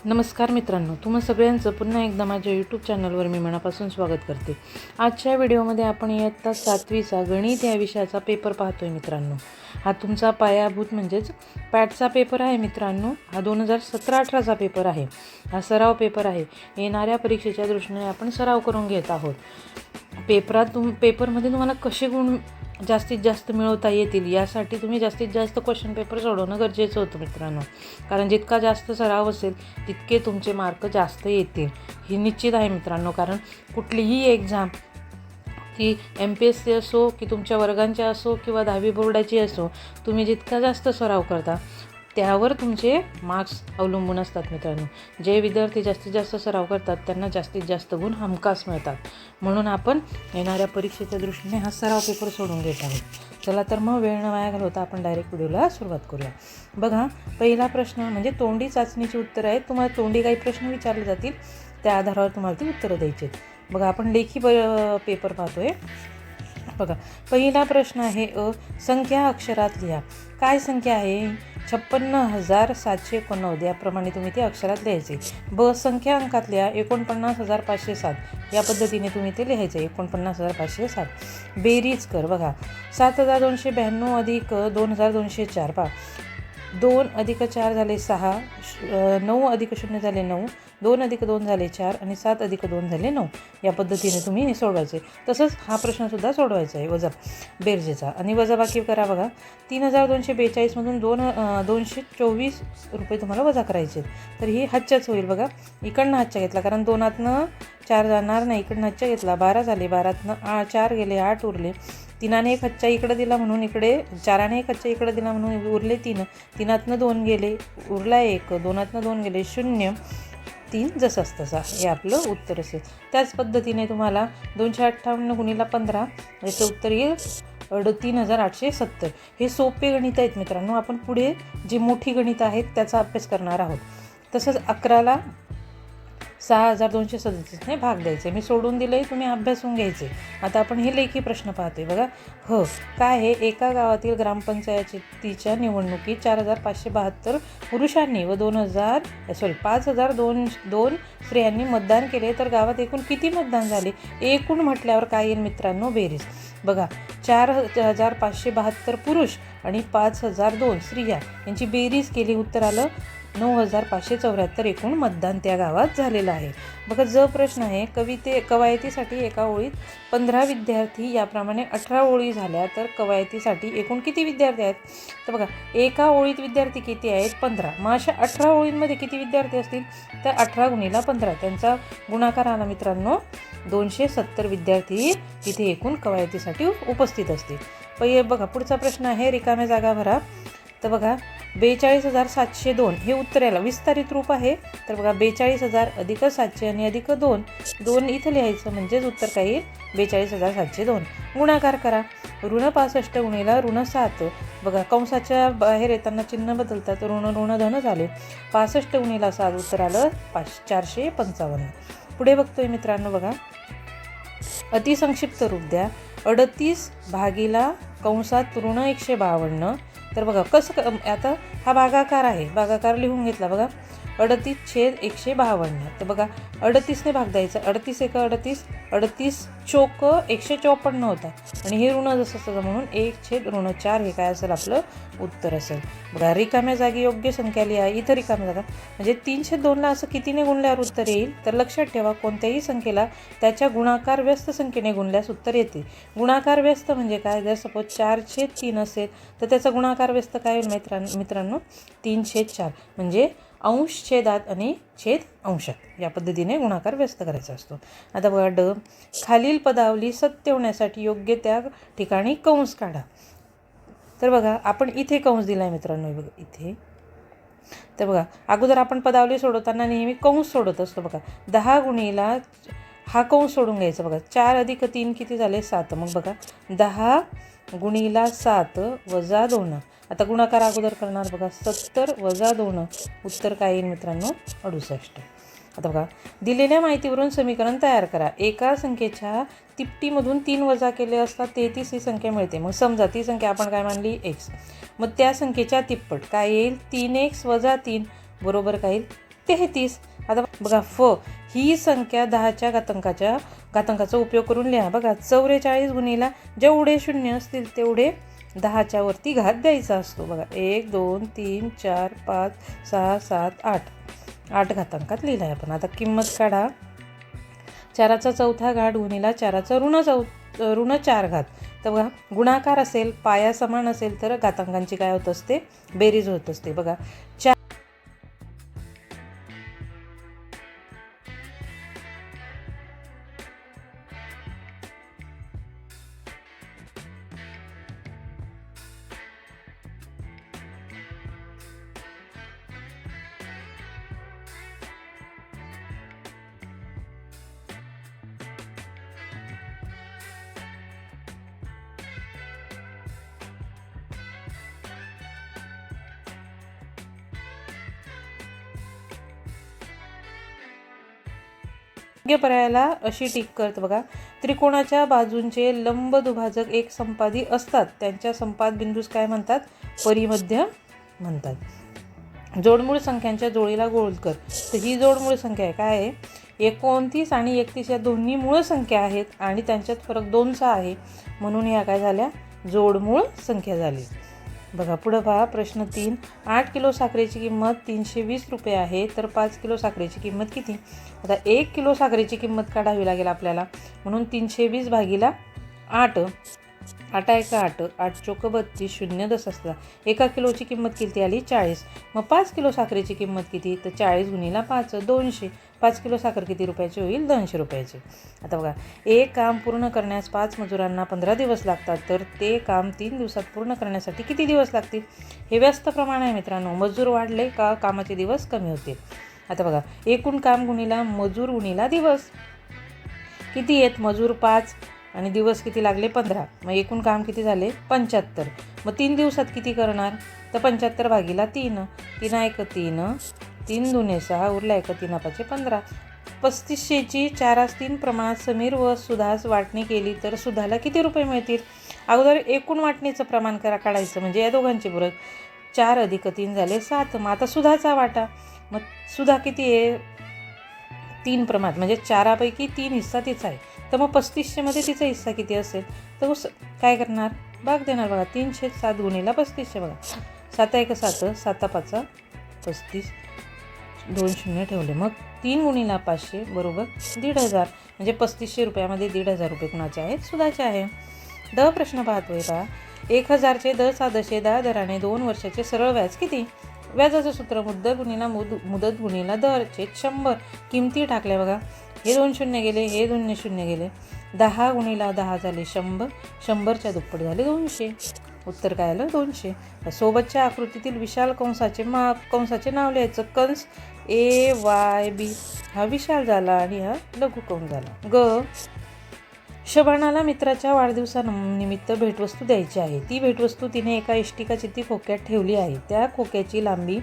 नमस्कार मित्रांनो, तुम्हा सगळ्यांचं पुन्हा एकदा माझ्या यूट्यूब चॅनलवर मी मनापासून स्वागत करते. आजच्या व्हिडिओमध्ये आपण इयत्ता 7वीचा गणित या विषयाचा पेपर पाहतोय मित्रांनो. हा तुमचा पायाभूत म्हणजेच पॅटचा पेपर आहे मित्रांनो. हा 2017-18चा पेपर आहे. हा सराव पेपर आहे. येणाऱ्या परीक्षेच्या दृष्टीने आपण सराव करून घेत आहोत. पेपरमध्ये तुम्हाला कसे गुण जास्तीत जास्त मिळवता येतील यासाठी तुम्ही जास्तीत जास्त क्वेश्चन पेपर सोडवणं गरजेचं होतं मित्रांनो. कारण जितका जास्त सराव असेल तितके तुमचे मार्क जास्त येतील ही निश्चित आहे मित्रांनो. कारण कुठलीही एक्झाम ती MPSC असो की तुमच्या वर्गांच्या असो किंवा 10वी बोर्डाची असो, तुम्ही जितका जास्त सराव करता त्यावर तुमचे मार्क्स अवलंबून असतात मित्रांनो. जे विद्यार्थी जास्तीत जास्त सराव करतात त्यांना जास्तीत जास्त गुण हमखास मिळतात. म्हणून आपण येणाऱ्या परीक्षेच्या दृष्टीने हा सराव पेपर सोडून घेत आहोत. चला तर मग वेळ न वाया घालवता आपण डायरेक्ट व्हिडिओला सुरुवात करूया. बघा, पहिला प्रश्न म्हणजे तोंडी चाचणीची उत्तरं आहेत. तुम्हाला तोंडी काही प्रश्न विचारले जातील, त्या आधारावर तुम्हाला ती उत्तरं द्यायची आहेत. बघा, आपण लेखी पेपर पाहतोय. बघा, पहिला प्रश्न आहे संख्या अक्षरात लिहा. काय संख्या आहे? 56,789. याप्रमाणे तुम्ही ते अक्षरात लिहायचे. संख्या अंकात लिहा. 49,507. या पद्धतीने तुम्ही ते लिहायचे. 49,507. बेरीज कर. बघा, 7,292 अधिक 2,204. पहा, 2 अधिक 4 झाले 6, 9 अधिक 0 झाले 9, 2 अधिक 2 झाले 4 आणि 7 अधिक 2 झाले 9. या पद्धतीने तुम्ही हे सोडवायचे. तसंच हा प्रश्नसुद्धा सोडवायचा आहे बेरजेचा. आणि वजाबाकी करा. बघा, 3,242मधून 224 रुपये तुम्हाला वजा करायचे. तर ही हातच्याच होईल. बघा, इकडनं हातच्या घेतला कारण 2तनं 4 जाणार नाही. इकडनं हातच्या घेतला 12 झाले, 12तनं 4 गेले, 8 उरले. 3ने 1 हातच्या इकडं दिला म्हणून इकडे, 4ने 1 हातच्या इकडं दिला म्हणून उरले 3. 3तनं 2 गेले, उरला 1. 2तनं 2 गेले 0. 3 जसंच तसा हे आपलं उत्तर असेल. त्याच पद्धतीने तुम्हाला 258 गुणिले 15 याचं उत्तर येईल 3,870. हे सोपे गणित आहेत मित्रांनो. आपण पुढे जे मोठी गणित आहेत त्याचा अभ्यास करणार आहोत. तसंच 11ला 6,237ने भाग द्यायचे. मी सोडून दिले, तुम्ही अभ्यासून घ्यायचे. आता आपण हे लेखी प्रश्न पाहतोय. बघा, काय आहे? एका गावातील ग्रामपंचायतीच्या निवडणुकीत 4,572 पुरुषांनी व 5,002 स्त्रियांनी मतदान केले, तर गावात एकूण किती मतदान झाले? एकूण म्हटल्यावर काय येईल मित्रांनो? बेरीज. बघा, 4,572 पुरुष आणि 5,002 स्त्रिया यांची बेरीज केली. उत्तर आलं 9,574 एकूण मतदान त्या गावात झालेलं आहे. बघा, प्रश्न आहे कवायतीसाठी एका ओळीत 15 विद्यार्थी, याप्रमाणे 18 ओळी झाल्या तर कवायतीसाठी एकूण किती विद्यार्थी आहेत? तर बघा, एका ओळीत विद्यार्थी किती आहेत? 15. मग अशा 18 ओळींमध्ये किती विद्यार्थी असतील? तर 18 गुणिले 15. त्यांचा गुणाकार आला मित्रांनो 270 विद्यार्थी तिथे एकूण कवायतीसाठी उपस्थित असतील. बघा, पुढचा प्रश्न आहे रिकाम्या जागा भरा. तर बघा, 42,702 हे उत्तर याला विस्तारित रूप आहे. तर बघा, 42,000 अधिक 700 आणि अधिक 2 इथं लिहायचं, म्हणजेच उत्तर काय येईल? 42,702. गुणाकार करा. -65 गुणिले -7. बघा, कंसाच्या बाहेर येताना चिन्ह बदलतात. ऋण धन झाले. 65 गुणिले 7 उत्तर आलं 455. पुढे बघतोय मित्रांनो. बघा, अतिसंक्षिप्त रूप द्या. 38 भागिला कंसात -152. तर बघा, कसं आता हा भागाकार आहे, भागाकार लिहून घेतला. बघा, 38/152. तर बघा, 38ने भाग द्यायचा. 38 1 38, 38 चोक 154 होता आणि हे ऋण जसं तसं म्हणून 1/4 हे काय असेल? आपलं उत्तर असेल. बघा, रिकाम्या जागी योग्य संख्या लिहा. इथं रिकाम्या जागा म्हणजे 302ला असं कितीने गुणल्यावर उत्तर येईल? तर लक्षात ठेवा, कोणत्याही संख्येला त्याच्या गुणाकार व्यस्त संख्येने गुणल्यास उत्तर येते. गुणाकार व्यस्त म्हणजे काय? जर सपोज 4/3 असेल तर त्याचा गुणाकार व्यस्त काय होईल मित्रांनो? 3/4. म्हणजे अंश छेदात आणि छेद अंशात या पद्धतीने गुणाकार व्यस्त करायचा असतो. आता बघा, खालील पदावली सत्य होण्यासाठी योग्य त्या ठिकाणी कंस काढा. तर बघा, आपण इथे कंस दिला आहे मित्रांनो. बघा इथे. तर बघा, अगोदर आपण पदावली सोडवताना नेहमी कंस सोडत असतो. बघा, 10 गुणिले हा कंस सोडून घ्यायचा. बघा, 4 अधिक 3 किती झाले? 7. मग बघा, 10 गुणिले 7 वजा 2. आता गुणाकार अगोदर करणार. बघा, 70 वजा 2 उत्तर काय येईल मित्रांनो? 68. आता बघा, दिलेल्या माहितीवरून समीकरण तयार करा. एका संख्येच्या तिपटीमधून 3 वजा केले असता 33 ही संख्या मिळते. मग समजा ती संख्या आपण काय मानली? x. मग त्या संख्येच्या तिप्पट काय येईल? 3x वजा 3 बरोबर काय येईल? 33. आता बघा ही संख्या 10च्या घातांकाचा उपयोग करून लिहा. बघा 44 गुणिला जेवढे शून्य असतील तेवढे 10च्या वरती घात द्यायचा असतो. बघा 1 2 3 4 5 6 7 8 घातांकात लिहिला आहे आपण. आता किंमत काढा. 4चा चौथा घात गुणिला 4चा ऋण 4 घात. तर बघा गुणाकार असेल, पाया समान असेल तर घातांकांची काय होत असते, बेरीज होत असते. बघा पर्यायाला अशी टीक करत. बघा त्रिकोणाच्या बाजूंचे लंब दुभाजक एक संपादी असतात, त्यांच्या संपाद बिंदूस काय म्हणतात, परिमध्य म्हणतात. जोडमूळ संख्यांच्या जोडीला गोल कर. तर ही जोडमूळ संख्या आहे, काय आहे, 29 आणि 31 या दोन्ही मूळ संख्या आहेत आणि त्यांच्यात फरक 2चा आहे, म्हणून या काय झाल्या, जोडमूळ संख्या झाली. बघा पुढं पहा प्रश्न 3. 8 किलो साखरेची किंमत 320 रुपये आहे, तर 5 किलो साखरेची किंमत किती. आता 1 किलो साखरेची किंमत काढावी लागेल आपल्याला, म्हणून 320 भागीला 8, 8 1 8, 8 चोक 32, 0 10 असता. 1 किलोची किंमत किती आली, 40. मग 5 किलो साखरेची किंमत किती, तर 40 गुणिला 5 200. 5 किलो साखर किती रुपयाची होईल, 200 रुपयाची. आता बघा एक काम पूर्ण करण्यास 5 मजुरांना 15 दिवस लागतात, तर ते काम 3 दिवसात पूर्ण करण्यासाठी किती दिवस लागतील. हे व्यस्त प्रमाण आहे मित्रांनो, मजूर वाढले का कामाचे दिवस कमी होतील. आता बघा एकूण काम गुणिला मजूर गुणिला दिवस किती आहेत, मजूर 5 आणि दिवस किती लागले 15, मग एकूण काम किती झाले 75. मग 3 दिवसात किती करणार, तर 75 भागीला 3, 3 1 3, 3 2 6, उरला 1 3 5 15. 3500ची 4:3 प्रमाणात समीर व सुधास वाटणी केली तर सुधाला किती रुपये मिळतील. अगोदर एकूण वाटणीचं प्रमाण काढायचं, म्हणजे या दोघांची फरक. 4 अधिक 3 झाले 7. मग आता सुधाचा वाटा, मग सुधा किती आहे, 3 प्रमाणात, म्हणजे 4पैकी 3 हिस्सा तिचा आहे, तर मग 3500मध्ये तिचा हिस्सा किती असेल, तर काय करणार, भाग देणार. बघा 307 गुणिला 3500. बघा 7 1 7, 7 5 35, 2 शून्य ठेवले. मग 3 गुणिला 500 बरोबर 1500, म्हणजे 3500 रुपयामध्ये 1500 रुपये कुणाचे आहेत, सुधाचे आहे. प्रश्न पाहतोय का. 1000चे 10 सादशे 10 दराने 2 वर्षाचे सरळ व्याज किती. व्याजाचं सूत्र मुद्दत गुणिला मुदत गुणिला दर छेद 100. किमती टाकल्या. बघा हे 2 शून्य गेले, हे 2 शून्य गेले. 10 गुणिला 10 झाले 100, 100च्या दुप्पट झाले 200. उत्तर काय आलं, 200. सोबतच्या आकृतीतील विशाल कंसाचे नाव लिहायचं. कंस AYB हा विशाल झाला आणि हा लघु कंस झाला. शबानाला मित्राच्या वाढदिवसानिमित्त भेटवस्तू द्यायची आहे. ती भेटवस्तू तिने एका इष्टिका चित्ती खोक्यात ठेवली आहे. त्या खोक्याची लांबी,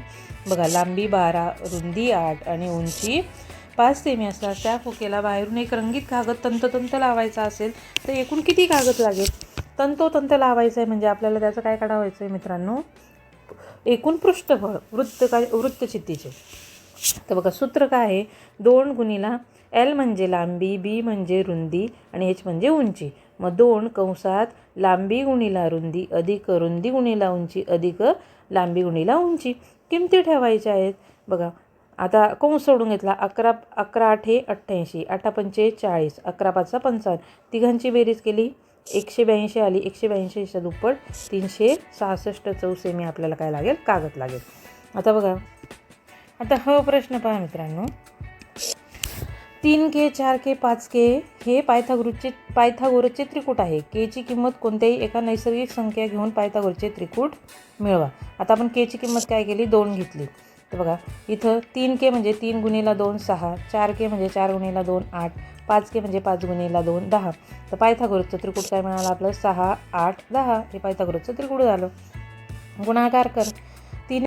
बघा लांबी 12, रुंदी 8 आणि उंची 5 सेमी असतात. त्या खोक्याला बाहेरून एक रंगीत कागद तंतोतंत लावायचा असेल तर एकूण किती कागद लागेल. तंतोतंत लावायचं आहे म्हणजे आपल्याला त्याचं काय काढावायचं आहे मित्रांनो, एकूण पृष्ठफळ वृत्तचित्तीचे. तर बघा सूत्र काय आहे, 2 गुणिला L म्हणजे लांबी, B म्हणजे रुंदी आणि H म्हणजे उंची. मग 2 कंसात लांबी गुणिला रुंदी अधिक रुंदी गुणिला उंची अधिक लांबी गुणिला उंची. किमती ठेवायच्या आहेत. बघा आता कंस सोडून घेतला. 11 8 88, 8 पंचे 40, 11 5 55. तिघांची बेरीज केली 182 आली. 182च्या दुप्पट 366 चौसेमी आपल्याला काय लागेल, कागद लागेल. आता बघा आता हा प्रश्न पहा मित्रांनो. 3K 4K 5K हे पायथागोरसचे त्रिकूट आहे. केची किंमत कोणत्याही एका नैसर्गिक संख्या घेऊन पायथागोरसचे त्रिकूट मिळवा. आता आपण केची किंमत काय केली, 2 घेतली. तर बघा इथं 3K म्हणजे 3 गुणिला 2 6, 4K म्हणजे 4 गुणिला 2 8, 5K म्हणजे 5 गुणिला 2 10. तर पायथागोरसचं त्रिकूट काय मिळालं आपलं, 6 8 10. हे पायथागोरसचं त्रिकूट झालं. गुणाकार कर. 3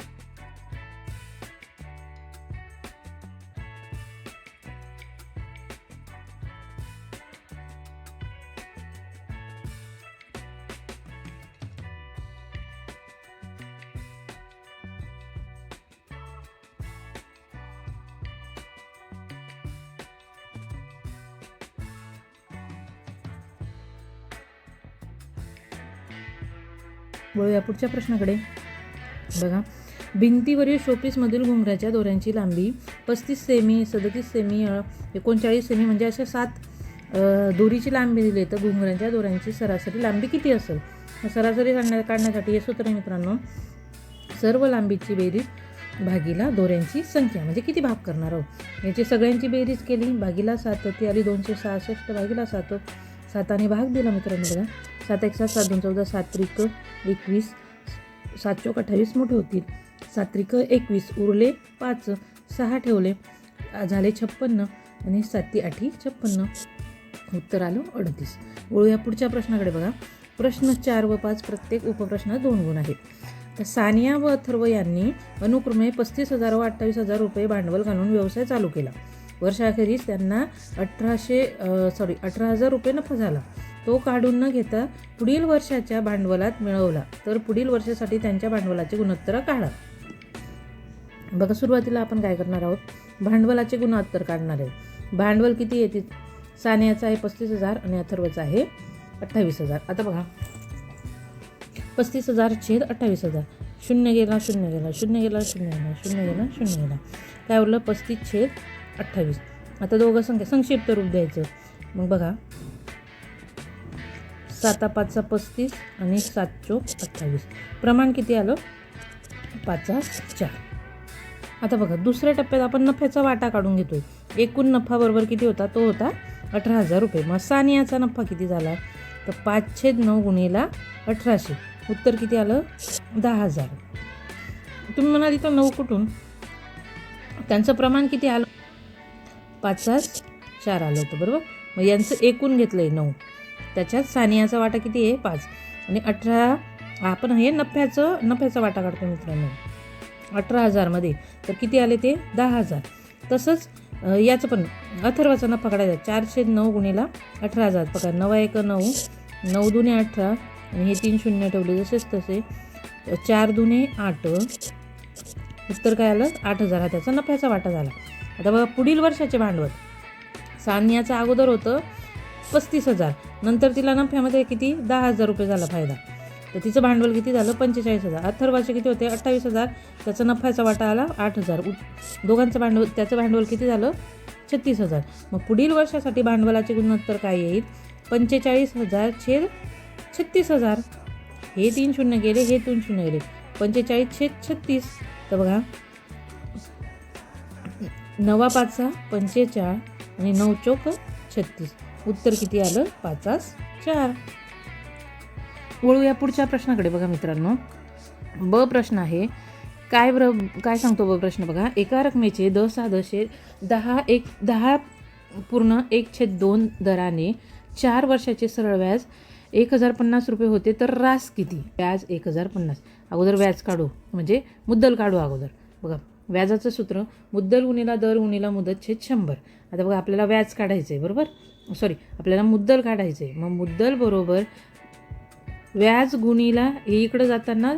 वळूया पुढच्या प्रश्नाकडे. बघा, भिंतीवरील शोपीसमधील घुंगराच्या दोऱ्यांची लांबी 35 सेमी, 37 सेमी, 39 सेमी म्हणजे अशा 7 दोरीची लांबी दिली. तर घुंगराच्या दोऱ्यांची सरासरी लांबी किती असेल? सरासरी काढण्यासाठी हे सूत्र आहे मित्रांनो, सर्व लांबीची बेरीज भागीला दोऱ्यांची संख्या, म्हणजे किती भाग करणार आहोत. याची सगळ्यांची बेरीज केली, भागीला 7, ती आली 266 भागीला 7. 7 भाग दिला मित्रांनो. बघा, 7 1 7, 7 2 14, 7 त्रिक 21, 7 चौक 28 मोठे होतील. 7 त्रिक 21, उरले 5, 6 ठेवले, झाले 56 आणि 7 × 8 = 56. उत्तर आलं 38. वळूया पुढच्या प्रश्नाकडे. बघा, प्रश्न 4 व 5 प्रत्येक उपप्रश्नात 2 गुण आहेत. तर सानिया व अथर्व यांनी अनुक्रमे 35,000 व 28,000 रुपये भांडवल घालून व्यवसाय चालू केला. वर्षाखेरीस त्यांना 18,000 रुपये नफा झाला. तो काढून न घेता पुढील वर्षाच्या भांडवलात मिळवला. तर पुढील वर्षासाठी त्यांच्या भांडवलाचे गुणोत्तर काढा. बघा, सुरुवातीला आपण काय करणार आहोत, भांडवलाचे गुणोत्तर काढणार आहे. भांडवल किती येते? सानियाचं आहे 35,000 आणि अथर्वचं आहे 28,000. आता बघा, 35,000 छेद 28,000, 0 गेला 0 गेला 0 गेला 0 गेला 0 गेला 0 गेला, काय उरलं 35 छेद 28. आता दोघं संक्षिप्त रूप द्यायचं. मग बघा, 7 5 35 आणि 7 चौक 28. प्रमाण किती आलं? 5/4. आता बघा, दुसऱ्या टप्प्यात आपण नफ्याचा वाटा काढून घेतोय. एकूण नफा बरोबर किती होता? तो होता 18,000 रुपये. मग सानियाचा नफा किती झाला? तर 5/9 गुणिला 1800. उत्तर किती आलं? 10,000. तुम्ही म्हणाल इथं 9 कुठून? त्यांचं प्रमाण किती आलं? 5/4 आलं होतं, बरोबर. मग यांचं एकूण घेतलं आहे 9, त्याच्यात सानियाचा वाटा किती आहे? 5 आणि 18. आपण हे नफ्याचा वाटा काढतो मित्रांनो 18,000मध्ये. तर किती आले ते? 10,000. तसंच याचं पण अथर्वाचा नफा काढायचा 4/9 गुणिला 18,000. बघा, 9 1 9, 9 दुने 18 आणि हे 3 शून्य ठेवले जसेच तसे, 4 दुने 8. उत्तर काय आलं? 8,000. हा त्याचा नफ्याचा वाटा झाला. आता बघा, पुढील वर्षाचे भांडवल. सानियाचं अगोदर होतं 35,000, नंतर तिला नफ्यामध्ये किती? 10,000 रुपये झाला फायदा. तर तिचं भांडवल किती झालं? 45,000. अथर्वाचे किती होते? 28,000. त्याचा नफ्याचा वाटा आला 8,000. दोघांचं भांडवल, त्याचं भांडवल किती झालं? 36,000. मग पुढील वर्षासाठी भांडवलाचे गुणोत्तर काय येईल? 45,000 छेद 36,000. हे 3 शून्य गेले, हे 3 शून्य गेले, 45 छेद 36. तर बघा, 9 5 45 आणि 9 चौक 36. उत्तर किती आलं? 5/4. वळूया पुढच्या प्रश्नाकडे. बघा मित्रांनो, ब प्रश्न आहे. काय सांगतो ब प्रश्न? बघा, एका रकमेचे 10.1/2 दराने 4 वर्षाचे सरळ व्याज 1,050 रुपये होते. तर रास किती? व्याज 1,050. अगोदर व्याज काढू, म्हणजे मुद्दल काढू अगोदर. बघा, व्याजाचं सूत्र मुद्दल गुणिला दर गुणिला मुदत छेद 100. आता बघा, आपल्याला व्याज काढायचं आहे, बरोबर. आपल्याला मुद्दल काढायचं आहे. मग मुद्दल बरोबर व्याज गुणिला, हे इकडं जाताना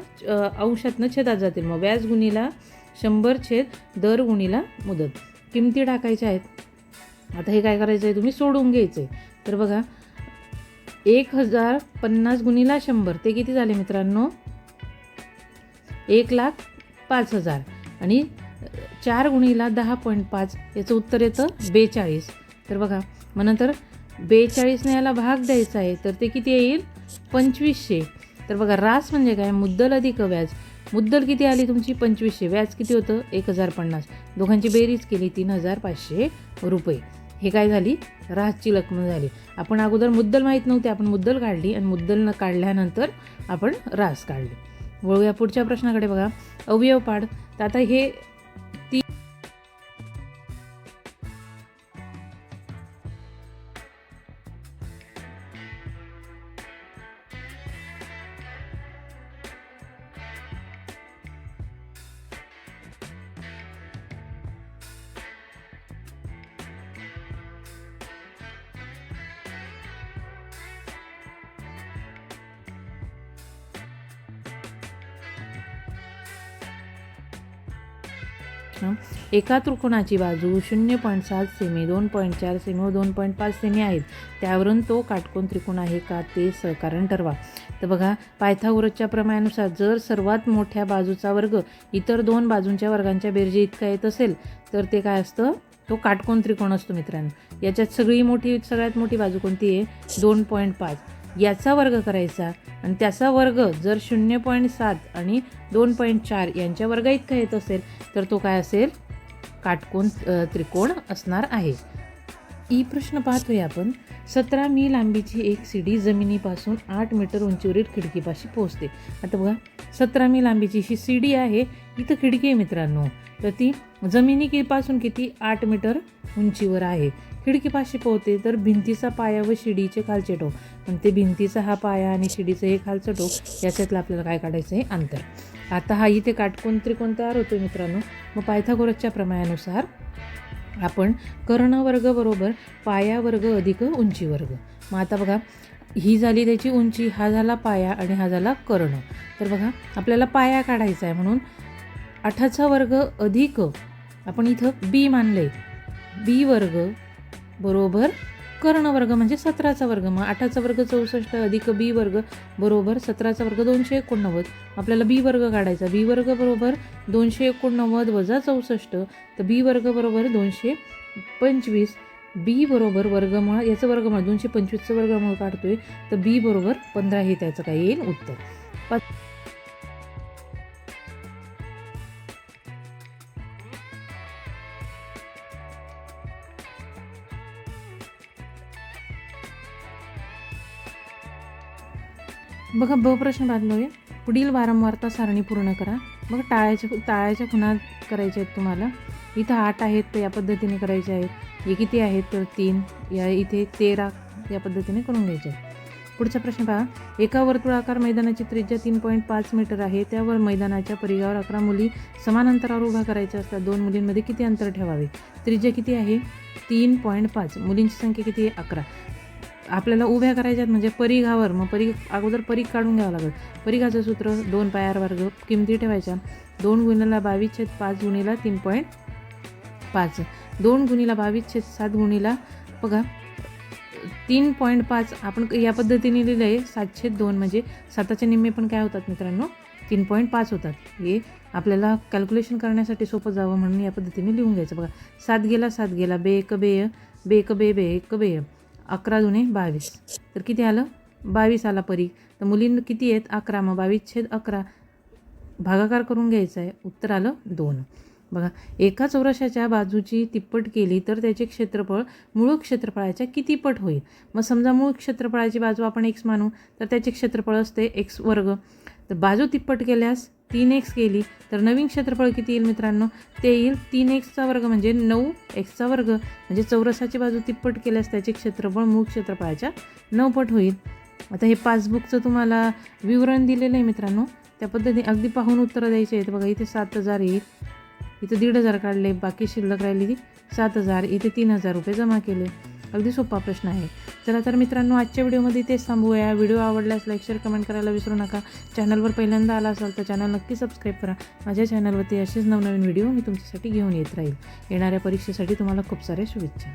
अंशातनं छेदात जातील. मग व्याज गुणिला 100 छेद दर गुणिला मुदत. किमती टाकायच्या आहेत. आता हे काय करायचं आहे? तुम्ही सोडून घ्यायचं आहे. तर बघा, 1,050 गुणिला 100 ते किती झाले मित्रांनो? 1,05,000 आणि 4 गुणिला 10.5 याचं उत्तर येतं 42. तर बघा, मग नंतर 42ने याला भाग द्यायचा आहे. तर ते किती येईल? 2,500. तर बघा, रास म्हणजे काय? मुद्दल अधिक व्याज. मुद्दल किती आली तुमची? 2,500. व्याज किती होतं? 1,050. दोघांची बेरीज केली 3,500 रुपये. हे काय झाली? रासची रक्कम झाली. आपण अगोदर मुद्दल माहीत नव्हते, आपण मुद्दल काढली आणि मुद्दल काढल्यानंतर आपण रास काढली. वळूया पुढच्या प्रश्नाकडे. बघा, अवयव पाड. तर आता हे प्रश्न, एका त्रिकोणाची बाजू 0.7 सेमी, 2.4 सेमी व 2.5 सेमी आहेत, त्यावरून तो काटकोन त्रिकोण आहे का ते सहकारण ठरवा. तर बघा, पायथागोरसच्या प्रमेयानुसार जर सर्वात मोठ्या बाजूचा वर्ग इतर दोन बाजूंच्या वर्गांच्या बेरजे इतका येत असेल तर ते काय असतं, तो काटकोन त्रिकोण असतो मित्रांनो. याच्यात सगळ्यात मोठी बाजू कोणती आहे, 2.5. याचा वर्ग करायचा आणि त्याचा वर्ग जर 0.7 आणि 2.4 यांच्या वर्गा इतका येत असेल तर तो काय असेल, काटकोन त्रिकोण असणार आहे. ई प्रश्न पाहतोय आपण. 17 मी लांबीची एक सीडी जमिनीपासून 8 मीटर उंचीवरील खिडकीपाशी पोहोचते. आता बघा, 17 मी लांबीची ही सीडी आहे, इथं खिडकी आहे मित्रांनो, तर ती जमिनीपासून किती 8 मीटर उंचीवर आहे. खिडकीपाशी पोहते तर भिंतीचा पाया व शिडीचे खालचे टोक, पण ते भिंतीचा हा पाया आणि शिडीचं हे खालचं टोक याच्यातलं आपल्याला काय काढायचं आहे, अंतर. आता हा इथे काटकोन त्रिकोण तयार होतो मित्रांनो. मग पायथागोरसच्या प्रमेयानुसार आपण कर्ण वर्ग बरोबर पाया वर्ग अधिक उंची वर्ग. मग आता बघा, ही झाली त्याची उंची, हा झाला पाया आणि हा झाला कर्ण. तर बघा, आपल्याला पाया काढायचा आहे म्हणून 8चा वर्ग अधिक, आपण इथं बी मानले, बी वर्ग बरोबर कर्ण वर्ग म्हणजे 17चा वर्ग. मग 8चा वर्ग 64 अधिक बी वर्ग बरोबर 17चा वर्ग 289. आपल्याला बी वर्ग काढायचा. बी वर्ग बरोबर 289 वजा 64, तर बी वर्ग बरोबर 225. बी बरोबर वर्गमूळ, याचं वर्गमूळ 225चं वर्गमूळ काढतोय, तर बी बरोबर 15 हे त्याचं काय येईल उत्तर. बघा, ब प्रश्न बांधलोय. पुढील वारंवारता सारणी पूर्ण करा. बघा, टाळ्याच्या खुणा करायच्या आहेत तुम्हाला. इथं 8 आहेत तर या पद्धतीने करायचे आहेत. हे किती आहेत तर 3, या इथे 13 या पद्धतीने करून घ्यायचे आहेत. पुढचा प्रश्न पहा. एका वर्तुळाकार मैदानाची त्रिज्या 3.5 मीटर आहे. त्यावर मैदानाच्या परिघावर 11 मुली समान अंतरावर उभ्या करायच्या असतात. 2 मुलींमध्ये किती अंतर ठेवावे. त्रिज्या किती आहे 3.5, मुलींची संख्या किती आहे 11. आपल्याला उभ्या करायच्यात म्हणजे परिघावर. मग अगोदर परिघ काढून घ्यावं लागेल. परिघाचं सूत्र 2 पायार वर्ग, किमती ठेवायच्या 2 गुणिला 22/5 गुणिला 3.5, 2 गुणिला 22/7 गुणिला बघा 3.5. आपण या पद्धतीने लिहिलं आहे 7/2, म्हणजे 7चे निम्मे पण काय होतात मित्रांनो 3.5 होतात. हे आपल्याला कॅल्क्युलेशन करण्यासाठी सोपं जावं म्हणून या पद्धतीने लिहून घ्यायचं. बघा, 7 गेला बे एक बे 11 दुणे 22, तर किती आलं 22 आला परिघ. तर मुलींना किती आहेत 11, मग 22/11 भागाकार करून घ्यायचा आहे, उत्तर आलं 2. बघा, एका चौरसाच्या बाजूची तिप्पट केली तर त्याचे क्षेत्रफळ मूळ क्षेत्रफळाच्या किती पट होईल. मग समजा मूळ क्षेत्रफळाची बाजू आपण x मानू तर त्याचे क्षेत्रफळ असते x वर्ग. तर बाजू तिप्पट केल्यास 3x केली तर नवीन क्षेत्रफळ किती येईल मित्रांनो, ते येईल 3x वर्ग म्हणजे 9x वर्ग. म्हणजे चौरसाची बाजू तिप्पट केल्यास त्याचे क्षेत्रफळ मूळ क्षेत्रफळाच्या 9 पट होईल. आता हे पासबुकचं तुम्हाला विवरण दिलेलं आहे मित्रांनो, त्या पद्धतीने अगदी पाहून उत्तरं द्यायची आहेत. बघा, इथे 7,000 येईल, इथे 1,500 काढले, बाकी शिल्लक राहिली 7,000, इथे 3,000 रुपये जमा केले. अगदी सोपा प्रश्न आहे. चला तर मित्रांनो, आजच्या व्हिडिओमध्ये तेच थांबूया. व्हिडिओ आवडल्यास लाईक शेअर कमेंट करायला विसरू नका. चॅनलवर पहिल्यांदा आला असाल तर चॅनल नक्की सबस्क्राईब करा. माझ्या चॅनलवरती असेच नवनवीन व्हिडिओ मी तुमच्यासाठी घेऊन येत राहील. येणाऱ्या परीक्षेसाठी तुम्हाला खूप साऱ्या शुभेच्छा.